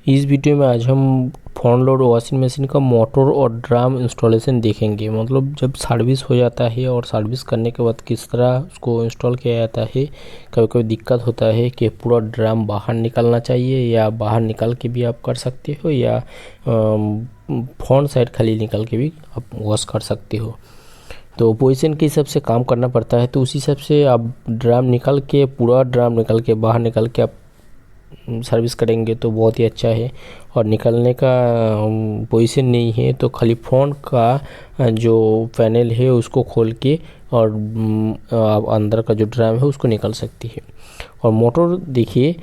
इस वीडियो में आज हम फ्रंट लोड वॉशिंग मशीन का मोटर और ड्रम इंस्टॉलेशन देखेंगे। मतलब जब सर्विस हो जाता है और सर्विस करने के बाद किस तरह उसको इंस्टॉल किया जाता है। कभी कभी दिक्कत होता है कि पूरा ड्रम बाहर निकलना चाहिए या बाहर निकाल के भी आप कर सकते हो या फ्रंट साइड खाली निकल के भी आप वॉश कर सकते हो। तो पोजीशन के हिसाब से काम करना पड़ता है। तो उसी हिसाब से आप ड्रम निकाल के पूरा ड्रम निकाल के बाहर निकाल के आप सर्विस करेंगे तो बहुत ही अच्छा है। और निकलने का पोजीशन नहीं है तो खाली फ्रंट का जो पैनल है उसको खोल के और अंदर का जो ड्रम है उसको निकाल सकती है। और मोटर देखिए,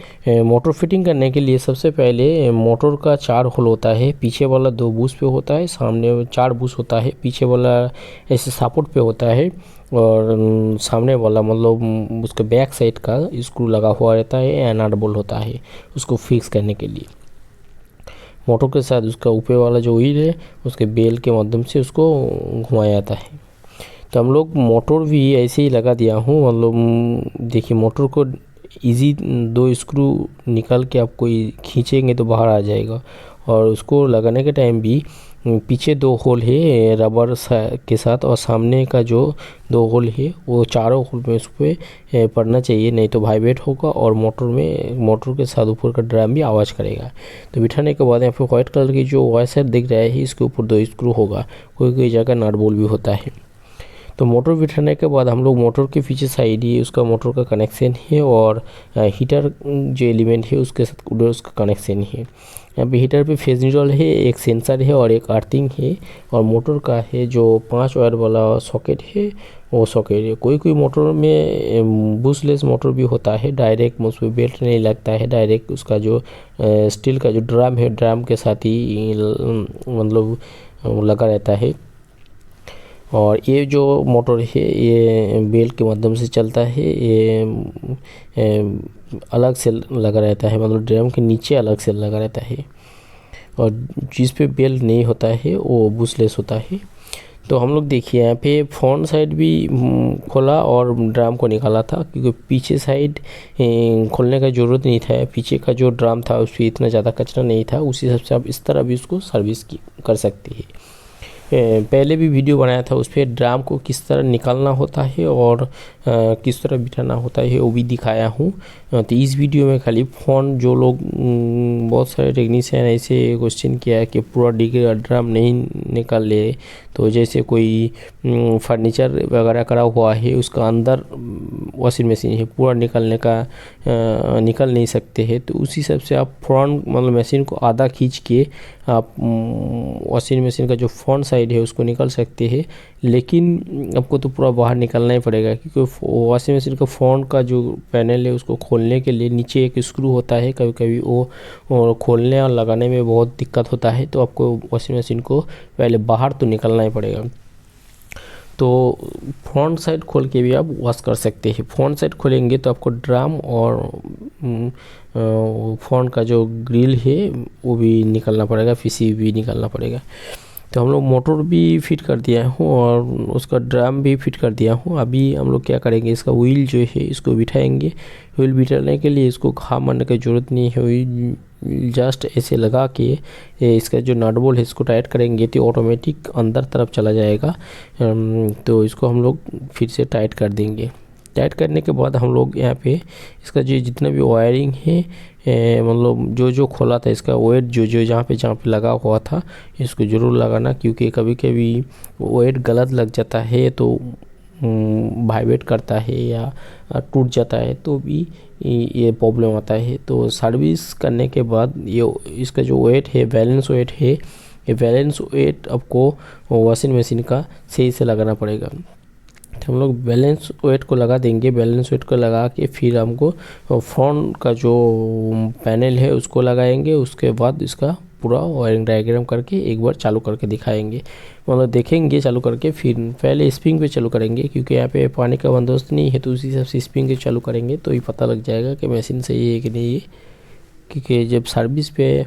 मोटर फिटिंग करने के लिए सबसे पहले मोटर का 4 होल होता है। पीछे वाला 2 बुश पे होता है, सामने 4 बुश होता है। पीछे वाला ऐसे सपोर्ट पे होता है और सामने वाला मतलब उसके बैक साइड का स्क्रू लगा हुआ रहता है या नट बोल्ट होता है उसको फिक्स करने के लिए। मोटर के साथ उसका ऊपर वाला जो व्हील है उसके बेल के माध्यम से उसको घुमाया जाता है। तो हम लोग मोटर भी ऐसे ही लगा दिया हूँ। मतलब देखिए, मोटर को इजी 2 स्क्रू निकाल के आपको खींचेंगे तो बाहर आ जाएगा। और उसको लगाने के टाइम भी पीछे 2 होल है रबर के साथ और सामने का जो 2 होल है वो चारों होल में उस पर पड़ना चाहिए, नहीं तो वाइब्रेट होगा और मोटर के साथ ऊपर का ड्रम भी आवाज़ करेगा। तो बिठाने के बाद यहाँ पे व्हाइट कलर की जो वायर दिख रहा है इसके ऊपर 2 स्क्रू होगा, कोई कोई जगह नट बोल्ट भी होता है। तो मोटर बिठाने के बाद हम लोग मोटर के पीछे साइड ही उसका मोटर का कनेक्शन है और हीटर जो एलिमेंट है उसके साथ उधर उसका कनेक्शन है। यहाँ पे हीटर पे फेज न्यूट्रल है, एक सेंसर है और एक अर्थिंग है। और मोटर का है जो 5 वायर वाला सॉकेट है वो सॉकेट है। कोई कोई मोटर में बुशलेस मोटर भी होता है, डायरेक्ट उसमें बेल्ट नहीं लगता है, डायरेक्ट उसका जो स्टील का जो ड्रम है ड्रम के साथ ही मतलब लगा रहता है। और ये जो मोटर है ये बेल के माध्यम से चलता है, ये अलग से लगा रहता है, मतलब ड्रम के नीचे अलग से लगा रहता है। और जिस पे बेल नहीं होता है वो बुशलेस होता है। तो हम लोग देखिए यहाँ पे फ्रंट साइड भी खोला और ड्रम को निकाला था, क्योंकि पीछे साइड खोलने का ज़रूरत नहीं था। पीछे का जो ड्रम था उस पर इतना ज़्यादा कचरा नहीं था, उसी हिसाब से आप इस तरह भी उसको सर्विस कर सकते हैं। पहले भी वीडियो बनाया था उस पर ड्रम को किस तरह निकालना होता है और किस तरह बिठाना होता है वो भी दिखाया हूँ। तो इस वीडियो में खाली फ़ोन जो लोग बहुत सारे टेक्नीशियन ऐसे क्वेश्चन किया है कि पूरा ड्रम नहीं निकाल ले, तो जैसे कोई फर्नीचर वगैरह करा हुआ है उसका अंदर वॉशिंग मशीन है, पूरा निकल नहीं सकते हैं। तो उसी हिसाब से आप फ्रंट मतलब मशीन को आधा खींच के आप वॉशिंग मशीन का जो फ्रंट साइड है उसको निकाल सकते हैं। लेकिन आपको तो पूरा बाहर निकालना ही पड़ेगा, क्योंकि वॉशिंग मशीन का फ्रंट का जो पैनल है उसको खोलने के लिए नीचे एक स्क्रू होता है, कभी कभी वो खोलने और लगाने में बहुत दिक्कत होता है। तो आपको वॉशिंग मशीन को पहले बाहर तो निकालना ही पड़ेगा। तो फ्रंट साइड खोल के भी आप वॉश कर सकते हैं। फ्रंट साइड खोलेंगे तो आपको ड्रम और फ्रंट का जो ग्रिल है वो भी निकालना पड़ेगा, पीसी भी निकालना पड़ेगा। तो हम लोग मोटर भी फिट कर दिया हूँ और उसका ड्रम भी फिट कर दिया हूँ। अभी हम लोग क्या करेंगे, इसका व्हील जो है इसको बिठाएंगे। व्हील बिठाने के लिए इसको घाव मारने की ज़रूरत नहीं है, व्हील जस्ट ऐसे लगा के इसका जो नट बोल्ट है इसको टाइट करेंगे तो ऑटोमेटिक अंदर तरफ चला जाएगा। तो इसको हम लोग फिर से टाइट कर देंगे। टाइट करने के बाद हम लोग यहाँ पे इसका जो जितना भी वायरिंग है मतलब जो खोला था इसका वेट जो जहाँ पे लगा हुआ था इसको ज़रूर लगाना, क्योंकि कभी कभी वेट गलत लग जाता है तो वाइब्रेट करता है या टूट जाता है तो भी ये प्रॉब्लम आता है। तो सर्विस करने के बाद ये इसका जो वेट है बैलेंस वेट है, ये बैलेंस वेट आपको वॉशिंग मशीन का सही से लगाना पड़ेगा। तो हम लोग बैलेंस वेट को लगा देंगे। बैलेंस वेट को लगा के फिर हमको फ्रंट का जो पैनल है उसको लगाएंगे। उसके बाद इसका पूरा वायरिंग डायग्राम करके एक बार चालू करके दिखाएंगे, मतलब देखेंगे चालू करके। फिर पहले स्प्रिंग पे चालू करेंगे, क्योंकि यहाँ पे पानी का बंदोबस्त नहीं है, तो उसी हिसाब से स्प्रिंग पे चालू करेंगे तो ये पता लग जाएगा कि मशीन सही है कि नहीं है। क्योंकि जब सर्विस पे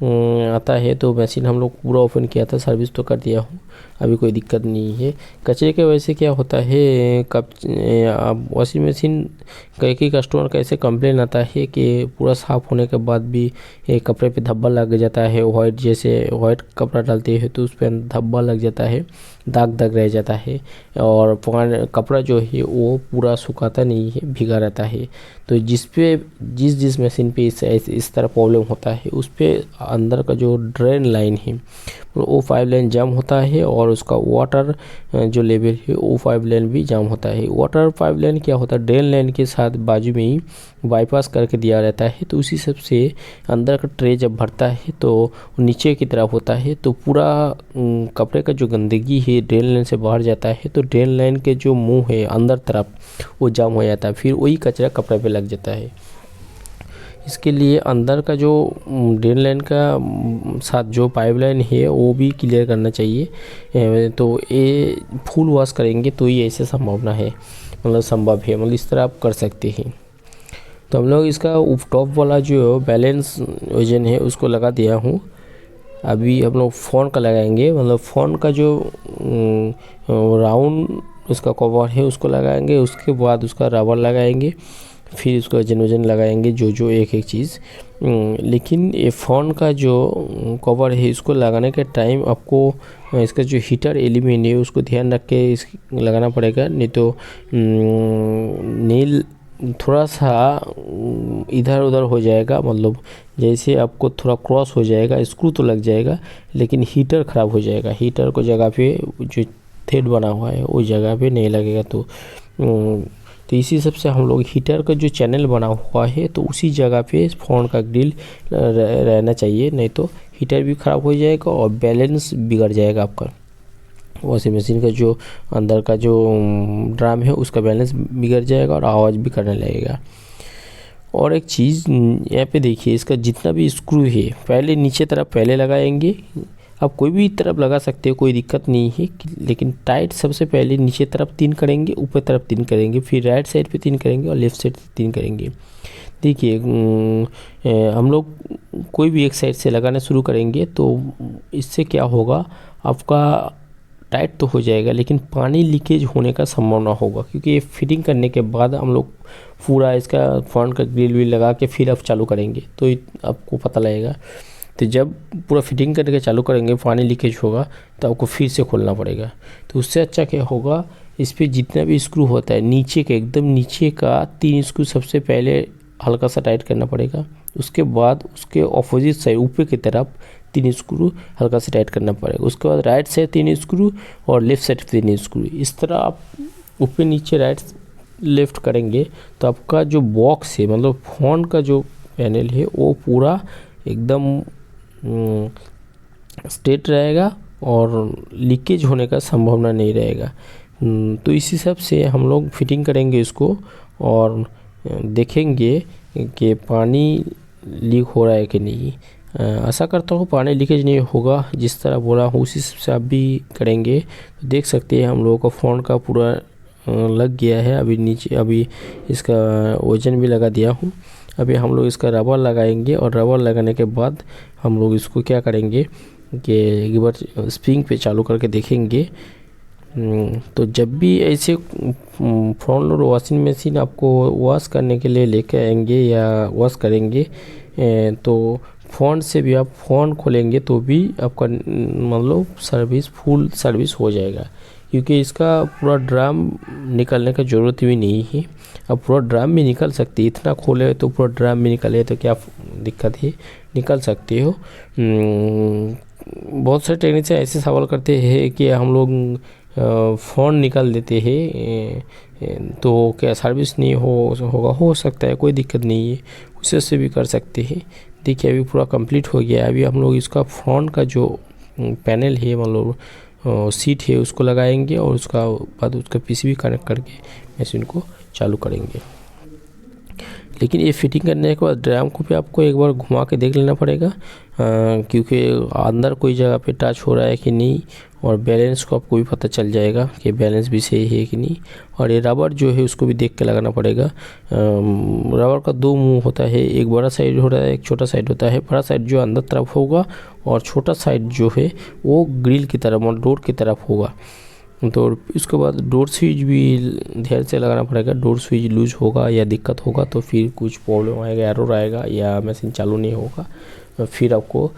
आता है। तो मशीन हम लोग पूरा ओपन किया था, सर्विस तो कर दिया हूँ, अभी कोई दिक्कत नहीं है। कचरे के वजह से क्या होता है, कब अब वॉशिंग मशीन कई कस्टमर का ऐसे कंप्लेन आता है कि पूरा साफ़ होने के बाद भी कपड़े पे धब्बा लग जाता है, वाइट जैसे वाइट कपड़ा डालते हैं तो उस पर धब्बा लग जाता है, दाग रह जाता है, और कपड़ा जो है वो पूरा सुखाता नहीं है, भीगा रहता है। तो जिस मशीन पे इस तरह प्रॉब्लम होता है, उस पे अंदर का जो ड्रेन लाइन है वो 5 लाइन जाम होता है, और उसका वाटर जो लेवल है वो 5 लाइन भी जाम होता है। वाटर 5 लाइन क्या होता है, ड्रेन लाइन के साथ बाजू में ही बाईपास करके दिया रहता है। तो उसी सब से अंदर का ट्रे जब भरता है तो नीचे की तरफ होता है, तो पूरा कपड़े का जो गंदगी है ड्रेन लाइन से बाहर जाता है, तो ड्रेन लाइन के जो मुंह है अंदर तरफ वो जाम हो जाता है, फिर वही कचरा कपड़े पे लग जाता है। इसके लिए अंदर का जो ड्रेन लाइन का साथ जो पाइपलाइन है वो भी क्लियर करना चाहिए। तो ये फुल वॉश करेंगे तो ही ऐसे संभावना है, मतलब संभव है, मतलब इस तरह आप कर सकते हैं। तो हम लोग इसका टॉप वाला जो बैलेंस वजन है उसको लगा दिया हूँ। अभी हम लोग फ़ोन का लगाएंगे, मतलब फ़ोन का जो राउंड उसका कवर है उसको लगाएंगे, उसके बाद उसका रबर लगाएंगे, फिर उसका वजन लगाएंगे जो एक चीज़। लेकिन ये फ़ोन का जो कवर है इसको लगाने के टाइम आपको इसका जो हीटर एलिमेंट है उसको ध्यान रख के लगाना पड़ेगा, नहीं तो नील थोड़ा सा इधर उधर हो जाएगा, मतलब जैसे आपको थोड़ा क्रॉस हो जाएगा, स्क्रू तो लग जाएगा लेकिन हीटर ख़राब हो जाएगा। हीटर को जगह पे जो थ्रेड बना हुआ है उस जगह पे नहीं लगेगा। तो इसी सब से हम लोग हीटर का जो चैनल बना हुआ है तो उसी जगह पे फ़ोन का ग्रिल रहना चाहिए, नहीं तो हीटर भी ख़राब हो जाएगा और बैलेंस बिगड़ जाएगा आपका। वॉशिंग मशीन का जो अंदर का जो ड्रम है उसका बैलेंस बिगड़ जाएगा और आवाज़ भी करने लगेगा। और एक चीज़ यहाँ पे देखिए, इसका जितना भी स्क्रू है पहले नीचे तरफ पहले लगाएंगे, आप कोई भी तरफ लगा सकते हो, कोई दिक्कत नहीं है, लेकिन टाइट सबसे पहले नीचे तरफ 3 करेंगे, ऊपर तरफ 3 करेंगे, फिर राइट साइड पे 3 करेंगे और लेफ़्ट साइड 3 करेंगे। देखिए हम लोग कोई भी एक साइड से लगाना शुरू करेंगे तो इससे क्या होगा, आपका टाइट तो हो जाएगा लेकिन पानी लीकेज होने का संभावना होगा, क्योंकि ये फिटिंग करने के बाद हम लोग पूरा इसका फ्रंट का ग्रिल भी लगा के फिर आप चालू करेंगे तो आपको पता लगेगा। तो जब पूरा फिटिंग करके चालू करेंगे पानी लीकेज होगा तो आपको फिर से खोलना पड़ेगा। तो उससे अच्छा क्या होगा, इस पर जितना भी स्क्रू होता है नीचे के एकदम नीचे का 3 स्क्रू सबसे पहले हल्का सा टाइट करना पड़ेगा, उसके बाद उसके ऑपोजिट साइड ऊपर की तरफ 3 स्क्रू हल्का से टाइट करना पड़ेगा, उसके बाद राइट साइड 3 स्क्रू और लेफ़्ट साइड 3 स्क्रू। इस तरह आप ऊपर नीचे राइट लेफ़्ट करेंगे तो आपका जो बॉक्स है, मतलब फ़ोन का जो पैनल है वो पूरा एकदम स्ट्रेट रहेगा और लीकेज होने का संभावना नहीं रहेगा। तो इसी सब से हम लोग फिटिंग करेंगे इसको और देखेंगे कि पानी लीक हो रहा है कि नहीं। आशा करता हूँ पानी लीकेज नहीं होगा, जिस तरह बोला हूँ उसी से आप भी करेंगे। तो देख सकते हैं हम लोगों का फ़ोन का पूरा लग गया है। अभी नीचे अभी इसका वजन भी लगा दिया हूँ। अभी हम लोग इसका रबर लगाएंगे और रबर लगाने के बाद हम लोग इसको क्या करेंगे कि एक बार स्प्रिंग पे चालू करके देखेंगे। तो जब भी ऐसे फ्रंट लोड वॉशिंग मशीन आपको वॉश करने के लिए लेके आएंगे या वॉश करेंगे तो फ़ोन से भी आप फ़ोन खोलेंगे तो भी आपका मतलब फुल सर्विस हो जाएगा, क्योंकि इसका पूरा ड्राम निकलने का ज़रूरत भी नहीं है। अब पूरा ड्राम भी निकल सकती है, इतना खोले तो पूरा ड्राम भी निकले तो क्या दिक्कत है, निकल सकते हो। बहुत सारे टेक्नीशियन ऐसे सवाल करते हैं कि हम लोग फ़ोन निकाल देते हैं तो क्या सर्विस नहीं होगा। हो सकता है, कोई दिक्कत नहीं है, उससे भी कर सकते हैं। देखिए अभी पूरा कंप्लीट हो गया। अभी हम लोग इसका फ्रंट का जो पैनल है, मतलब सीट है, उसको लगाएंगे और उसका बाद उसका पीसीबी कनेक्ट करके मशीन को चालू करेंगे। लेकिन ये फिटिंग करने के बाद ड्राम को भी आपको एक बार घुमा के देख लेना पड़ेगा, क्योंकि अंदर कोई जगह पे टच हो रहा है कि नहीं, और बैलेंस को आपको भी पता चल जाएगा कि बैलेंस भी सही है कि नहीं। और ये रबर जो है उसको भी देख के लगाना पड़ेगा। रबर का दो मुंह होता है, एक बड़ा साइड होता है, एक छोटा साइड होता है। बड़ा साइड जो अंदर तरफ होगा और छोटा साइड जो है वो ग्रिल की तरफ और डोर की तरफ होगा। तो इसके बाद डोर स्विच भी ध्यान से लगाना पड़ेगा। डोर स्विच लूज होगा या दिक्कत होगा तो फिर कुछ प्रॉब्लम आएगा, एरर आएगा या मशीन चालू नहीं होगा, फिर आपको